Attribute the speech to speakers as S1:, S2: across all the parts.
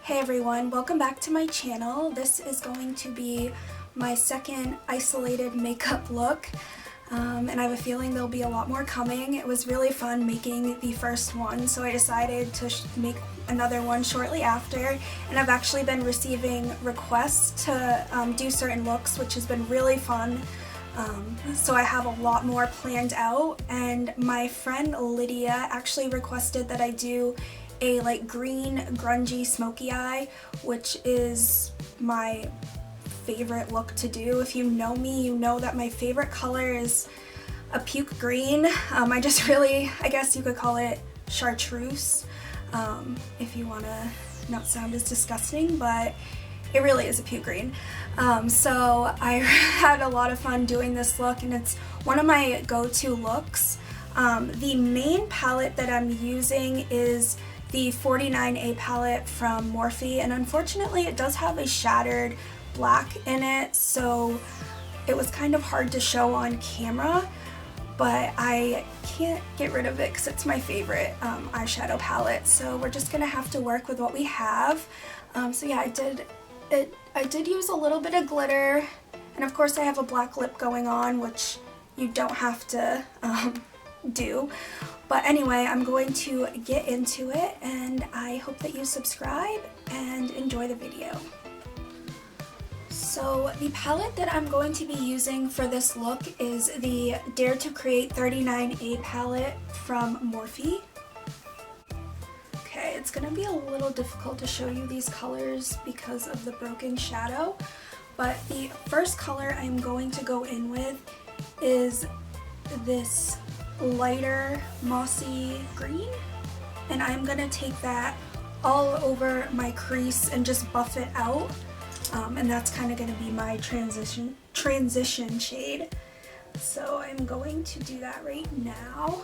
S1: Hey everyone, welcome back to my channel. This is going to be my second isolated makeup look, and I have a feeling there'll be a lot more coming. It was really fun making the first one, so I decided to make another one shortly after, and I've actually been receiving requests to do certain looks, which has been really fun. So I have a lot more planned out, and my friend Lydia actually requested that I do a like green grungy smoky eye, which is my favorite look to do. If you know me, you know that my favorite color is a puke green. I guess you could call it chartreuse, if you want to not sound as disgusting, but it really is a puke green. So I had a lot of fun doing this look, and it's one of my go-to looks. The main palette that I'm using is the 49A palette from Morphe, and unfortunately it does have a shattered black in it, so it was kind of hard to show on camera, but I can't get rid of it because it's my favorite eyeshadow palette, so we're just gonna have to work with what we have. So yeah, I did use a little bit of glitter, and of course I have a black lip going on, which you don't have to do. But anyway, I'm going to get into it, and I hope that you subscribe and enjoy the video. So the palette that I'm going to be using for this look is the Dare to Create 39A palette from Morphe. Okay, it's gonna be a little difficult to show you these colors because of the broken shadow, but the first color I'm going to go in with is this lighter mossy green, and I'm gonna take that all over my crease and just buff it out, and that's kind of gonna be my transition shade. So I'm going to do that right now.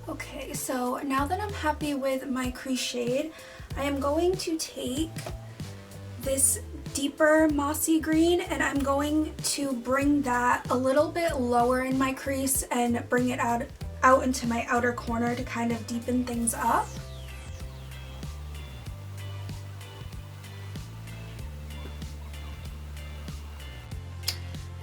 S1: Okay, so now that I'm happy with my crease shade, I am going to take this deeper mossy green, and I'm going to bring that a little bit lower in my crease and bring it out into my outer corner to kind of deepen things up.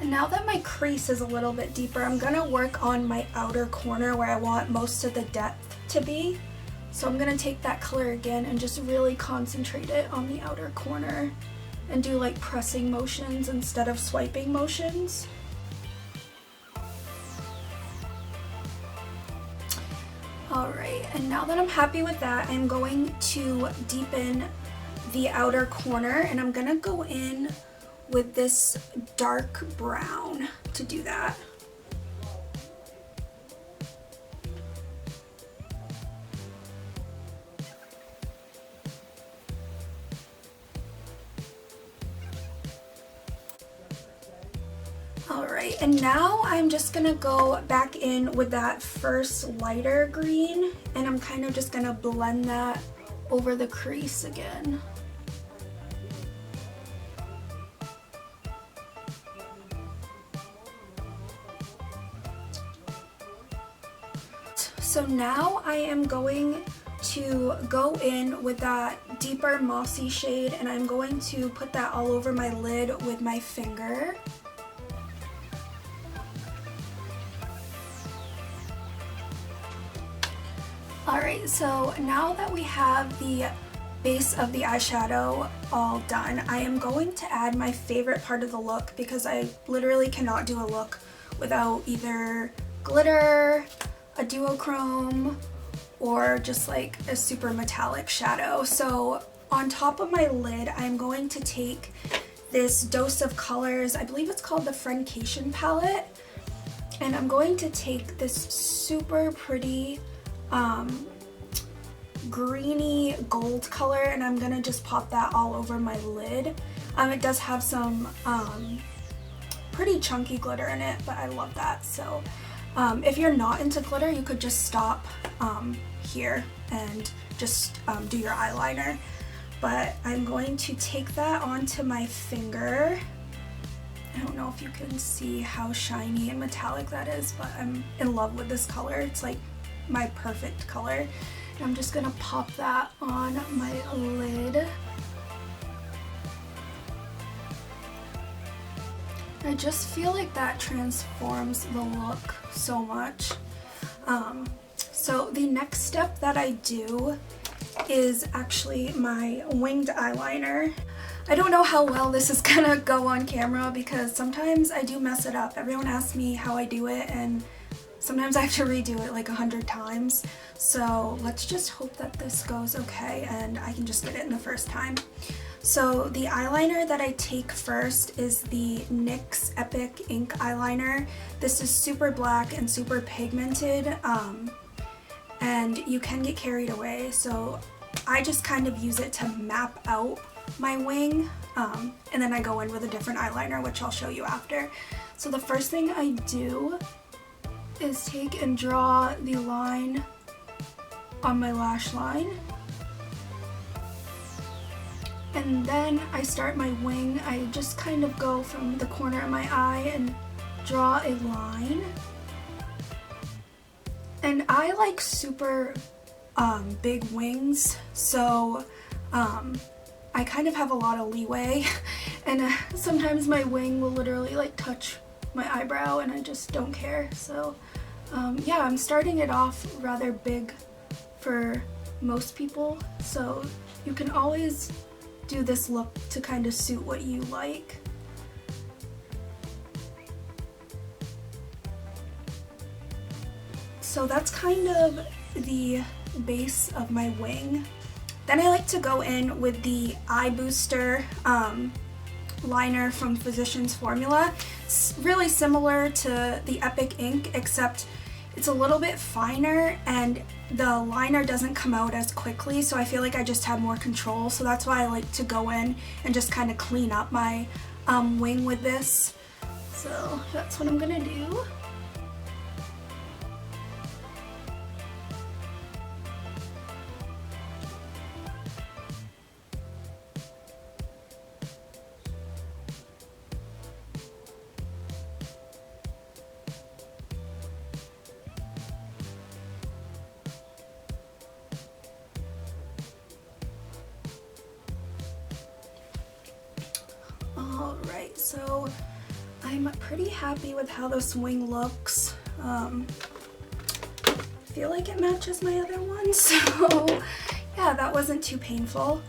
S1: And now that my crease is a little bit deeper, I'm gonna work on my outer corner where I want most of the depth to be. So I'm gonna take that color again and just really concentrate it on the outer corner and do like pressing motions instead of swiping motions. Alright, and now that I'm happy with that, I'm going to deepen the outer corner, and I'm gonna go in with this dark brown to do that. Alright, and now I'm just gonna go back in with that first lighter green, and I'm kind of just gonna blend that over the crease again. So now I am going to go in with that deeper mossy shade, and I'm going to put that all over my lid with my finger. Alright, so now that we have the base of the eyeshadow all done, I am going to add my favorite part of the look, because I literally cannot do a look without either glitter, a duochrome, or just like a super metallic shadow. So on top of my lid, I'm going to take this Dose of Colors, I believe it's called the Friendcation palette, and I'm going to take this super pretty greeny gold color, and I'm gonna just pop that all over my lid. It does have some pretty chunky glitter in it, but I love that. So if you're not into glitter, you could just stop here and just do your eyeliner. But I'm going to take that onto my finger I don't know if you can see how shiny and metallic that is, but I'm in love with this color. It's like my perfect color. And I'm just gonna pop that on my lid. I just feel like that transforms the look so much. So the next step that I do is actually my winged eyeliner. I don't know how well this is gonna go on camera because sometimes I do mess it up. Everyone asks me how I do it and sometimes I have to redo it like 100 times. So let's just hope that this goes okay and I can just get it in the first time. So the eyeliner that I take first is the NYX Epic Ink eyeliner. This is super black and super pigmented, and you can get carried away, so I just kind of use it to map out my wing, and then I go in with a different eyeliner, which I'll show you after. So the first thing I do is take and draw the line on my lash line. And then I start my wing. I just kind of go from the corner of my eye and draw a line. And I like super big wings, so I kind of have a lot of leeway. And sometimes my wing will literally like touch my eyebrow and I just don't care. So yeah, I'm starting it off rather big for most people. So you can always do this look to kind of suit what you like. So that's kind of the base of my wing. Then I like to go in with the Eye Booster liner from Physicians Formula. It's really similar to the Epic Ink, except it's a little bit finer and the liner doesn't come out as quickly, so I feel like I just have more control. So that's why I like to go in and just kind of clean up my wing with this. So that's what I'm gonna do. Alright, so I'm pretty happy with how this wing looks. I feel like it matches my other one, so yeah, that wasn't too painful.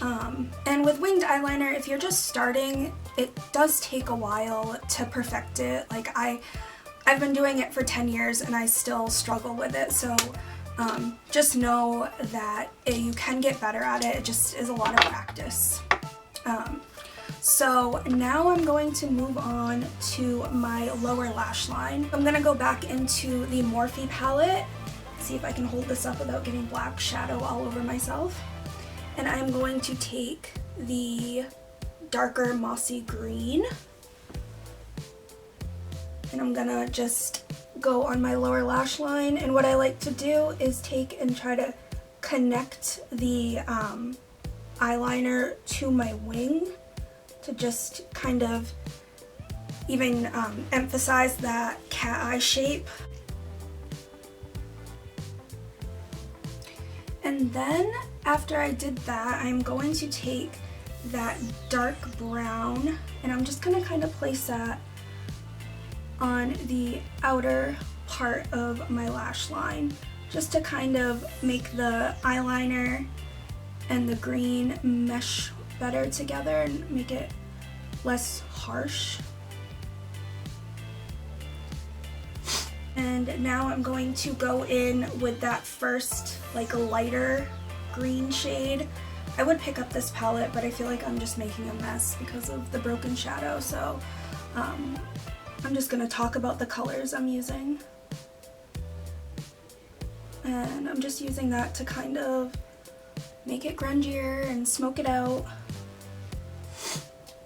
S1: And with winged eyeliner, if you're just starting, it does take a while to perfect it. Like I've been doing it for 10 years and I still struggle with it, so just know that you can get better at it. It just is a lot of practice. So now I'm going to move on to my lower lash line. I'm going to go back into the Morphe palette, see if I can hold this up without getting black shadow all over myself. And I'm going to take the darker mossy green and I'm going to just go on my lower lash line. And what I like to do is take and try to connect the eyeliner to my wing, to just kind of even emphasize that cat eye shape. And then after I did that, I'm going to take that dark brown and I'm just going to kind of place that on the outer part of my lash line, just to kind of make the eyeliner and the green mesh better together and make it less harsh. And now I'm going to go in with that first like lighter green shade. I would pick up this palette, but I feel like I'm just making a mess because of the broken shadow, so I'm just going to talk about the colors I'm using. And I'm just using that to kind of make it grungier and smoke it out.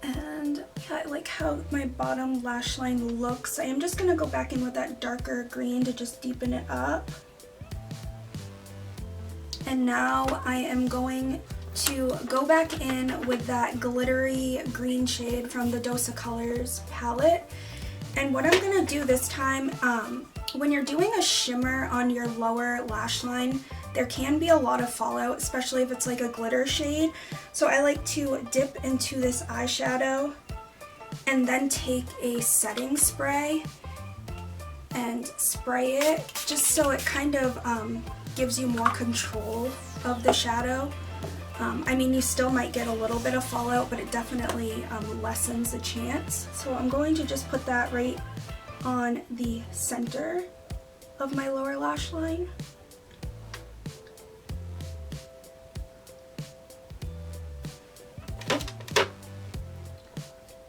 S1: And yeah, I like how my bottom lash line looks. I am just going to go back in with that darker green to just deepen it up. And now I am going to go back in with that glittery green shade from the Dose of Colors palette. And what I'm going to do this time, when you're doing a shimmer on your lower lash line, there can be a lot of fallout, especially if it's like a glitter shade. So I like to dip into this eyeshadow and then take a setting spray and spray it just so it kind of gives you more control of the shadow. I mean, you still might get a little bit of fallout, but it definitely lessens the chance. So I'm going to just put that right on the center of my lower lash line.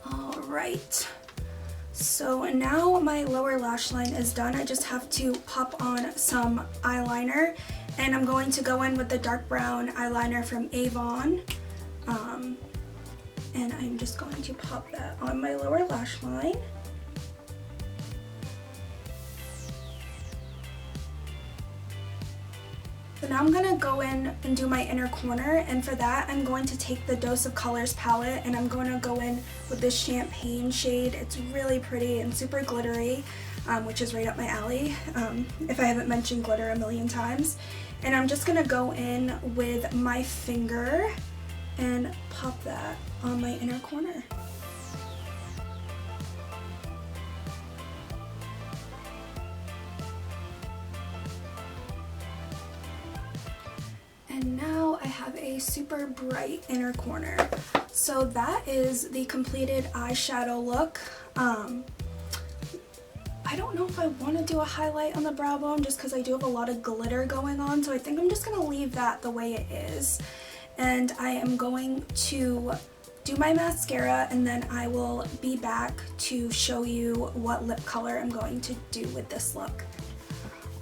S1: Alright, so now my lower lash line is done. I just have to pop on some eyeliner, and I'm going to go in with the dark brown eyeliner from Avon. And I'm just going to pop that on my lower lash line. So now I'm going to go in and do my inner corner, and for that I'm going to take the Dose of Colors palette and I'm going to go in with this champagne shade. It's really pretty and super glittery, which is right up my alley, if I haven't mentioned glitter a million times. And I'm just going to go in with my finger and pop that on my inner corner. And now I have a super bright inner corner. So that is the completed eyeshadow look. I don't know if I want to do a highlight on the brow bone just because I do have a lot of glitter going on, so I think I'm just going to leave that the way it is. And I am going to do my mascara, and then I will be back to show you what lip color I'm going to do with this look.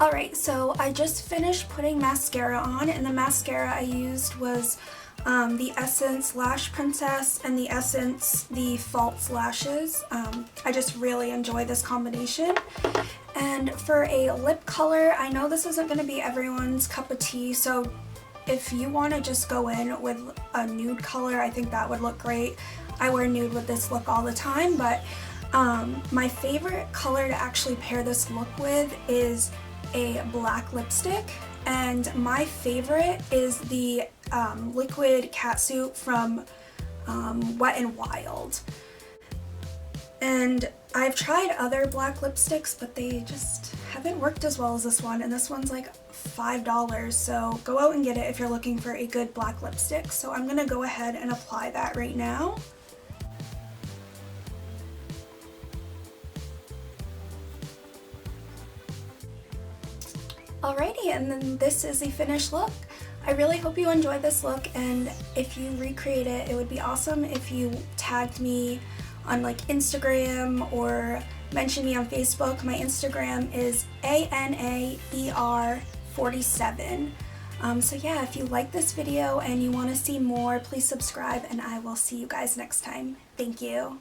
S1: Alright, so I just finished putting mascara on, and the mascara I used was the Essence Lash Princess and the Essence The False Lashes. I just really enjoy this combination. And for a lip color, I know this isn't going to be everyone's cup of tea, so if you want to just go in with a nude color, I think that would look great. I wear nude with this look all the time, but my favorite color to actually pair this look with is a black lipstick, and my favorite is the liquid catsuit from Wet n Wild. And I've tried other black lipsticks, but they just haven't worked as well as this one, and this one's like $5, so go out and get it if you're looking for a good black lipstick. So I'm gonna go ahead and apply that right now. Alrighty, and then this is the finished look. I really hope you enjoyed this look, and if you recreate it, it would be awesome if you tagged me on like Instagram or mention me on Facebook. My Instagram is ANAER47. So yeah, if you like this video and you want to see more, please subscribe, and I will see you guys next time. Thank you.